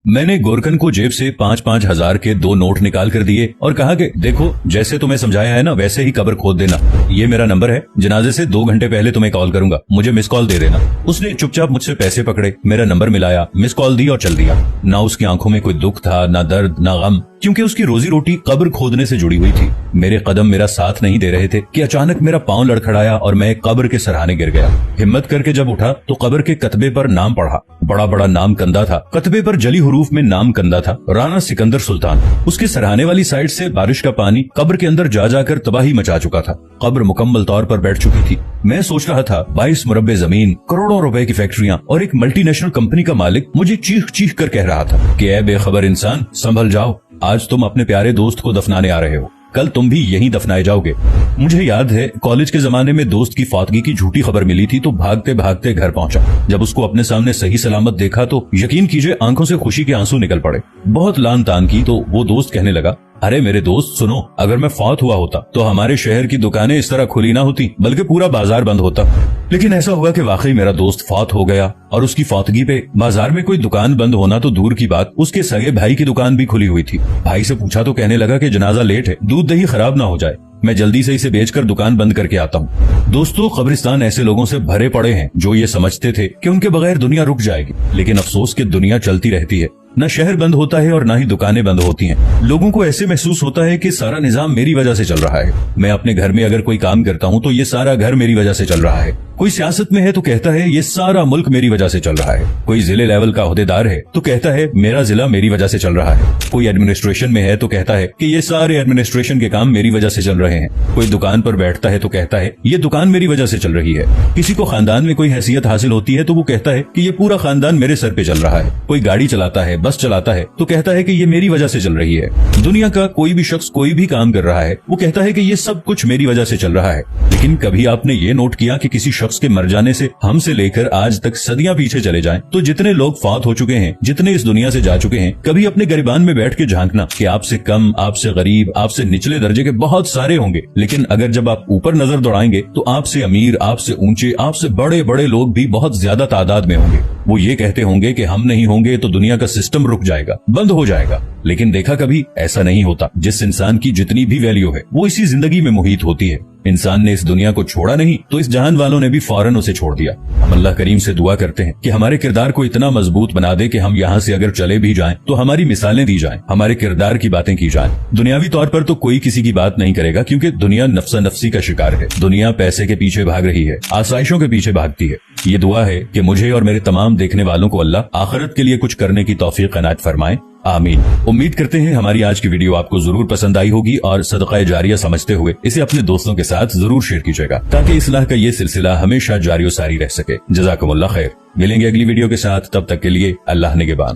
मैंने गोरखन को जेब से 5-5 हजार के 2 नोट निकाल कर दिए और कहा कि देखो जैसे तुम्हें समझाया है ना वैसे ही कब्र खोद देना। ये मेरा नंबर है, जनाजे से 2 घंटे पहले तुम्हें कॉल करूंगा, मुझे मिस कॉल दे देना। उसने चुपचाप मुझसे पैसे पकड़े, मेरा नंबर मिलाया, मिस कॉल दी और चल दिया। ना उसकी आंखों में कोई दुख था, ना दर्द, ना गम, क्योंकि उसकी रोजी रोटी कब्र खोदने से जुड़ी हुई थी। मेरे कदम मेरा साथ नहीं दे रहे थे कि अचानक मेरा पांव लड़खड़ाया और मैं कब्र के सरहाने गिर गया। हिम्मत करके जब उठा तो कब्र के कतबे पर नाम पढ़ा। बड़ा बड़ा नाम कंधा था। कतबे पर जली हुरूफ में नाम कंधा था, राणा सिकंदर सुल्तान। उसके सरहाने वाली साइड से बारिश का पानी कब्र के अंदर जा जाकर तबाही मचा चुका था। कब्र मुकम्मल तौर पर बैठ चुकी थी। मैं सोच रहा था 22 मुरब्बे जमीन, करोड़ों रुपए की फैक्ट्रियां और एक मल्टीनेशनल कंपनी का मालिक मुझे चीख चीख कर कह रहा था कि ऐ बेखबर इंसान, संभल जाओ, आज तुम अपने प्यारे दोस्त को दफनाने आ रहे हो, कल तुम भी यहीं दफनाए जाओगे। मुझे याद है कॉलेज के जमाने में दोस्त की फौतगी की झूठी खबर मिली थी तो भागते भागते घर पहुंचा। जब उसको अपने सामने सही सलामत देखा तो यकीन कीजिए आंखों से खुशी के आंसू निकल पड़े। बहुत लान तान की तो वो दोस्त कहने लगा, अरे मेरे दोस्त सुनो, अगर मैं फौत हुआ होता तो हमारे शहर की दुकानें इस तरह खुली ना होती बल्कि पूरा बाजार बंद होता। लेकिन ऐसा हुआ कि वाकई मेरा दोस्त फौत हो गया और उसकी फौतगी पे बाजार में कोई दुकान बंद होना तो दूर की बात, उसके सगे भाई की दुकान भी खुली हुई थी। भाई से पूछा तो कहने लगा कि जनाजा लेट है, दूध दही खराब ना हो जाए, मैं जल्दी से इसे बेचकर दुकान बंद करके आता हूँ। दोस्तों, कब्रिस्तान ऐसे लोगों से भरे पड़े हैं जो ये समझते थे कि उनके बगैर दुनिया रुक जाएगी, लेकिन अफसोस कि दुनिया चलती रहती है। न शहर बंद होता है और न ही दुकानें बंद होती हैं। लोगों को ऐसे महसूस होता है कि सारा निजाम मेरी वजह से चल रहा है। मैं अपने घर में अगर कोई काम करता हूँ तो ये सारा घर मेरी वजह से चल रहा है। कोई सियासत में है तो कहता है ये सारा मुल्क मेरी वजह से चल रहा है। कोई जिले लेवल का ओहदेदार है तो कहता है मेरा जिला मेरी वजह से चल रहा है। कोई एडमिनिस्ट्रेशन में है तो कहता है कि ये सारे एडमिनिस्ट्रेशन के काम मेरी वजह से चल रहे हैं। कोई दुकान पर बैठता है तो कहता है ये दुकान मेरी वजह से चल रही है। किसी को खानदान में कोई हैसियत हासिल होती है तो वो कहता है कि ये पूरा खानदान मेरे सर पे चल रहा है। कोई गाड़ी चलाता है, बस चलाता है तो कहता है कि ये मेरी वजह से चल रही है। दुनिया का कोई भी शख्स कोई भी काम कर रहा है वो कहता है कि ये सब कुछ मेरी वजह से चल रहा है। लेकिन कभी आपने ये नोट किया कि किसी शख्स के मर जाने से हमसे लेकर आज तक सदियां पीछे चले जाएं तो जितने लोग फौत हो चुके हैं, जितने इस दुनिया से जा चुके हैं, कभी अपने गिरबान में बैठ के झांकना कि आपसे कम, आपसे गरीब, आपसे निचले दर्जे के बहुत सारे होंगे, लेकिन अगर जब आप ऊपर नजर दौड़ाएंगे तो आपसे अमीर, आपसे ऊंचे, आपसे बड़े बड़े लोग भी बहुत ज्यादा तादाद में होंगे। वो ये कहते होंगे कि हम नहीं होंगे तो दुनिया का सिस्टम रुक जाएगा, बंद हो जाएगा। लेकिन देखा कभी ऐसा नहीं होता। जिस इंसान की जितनी भी वैल्यू है वो इसी जिंदगी में मुहित होती है। इंसान ने इस दुनिया को छोड़ा नहीं तो इस जहान वालों ने भी फौरन उसे छोड़ दिया। हम अल्लाह करीम से दुआ करते हैं कि हमारे किरदार को इतना मजबूत बना दे कि हम यहाँ से अगर चले भी जाएं तो हमारी मिसालें दी जाएं, हमारे किरदार की बातें की जाएं। दुनियावी तौर पर तो कोई किसी की बात नहीं करेगा क्योंकि दुनिया नफ्सा नफ्सी का शिकार है। दुनिया पैसे के पीछे भाग रही है, आसाइशों के पीछे भागती है। ये दुआ है कि मुझे और मेरे तमाम देखने वालों को अल्लाह आखिरत के लिए कुछ करने की तौफीक इनायत फरमाए, आमीन। उम्मीद करते हैं हमारी आज की वीडियो आपको जरूर पसंद आई होगी और सदका जारिया समझते हुए इसे अपने दोस्तों के साथ जरूर शेयर कीजिएगा ताकि इस्लाह का ये सिलसिला हमेशा जारी और सारी रह सके। जज़ाकुमुल्लाह खैर। मिलेंगे अगली वीडियो के साथ, तब तक के लिए अल्लाह निगहबान।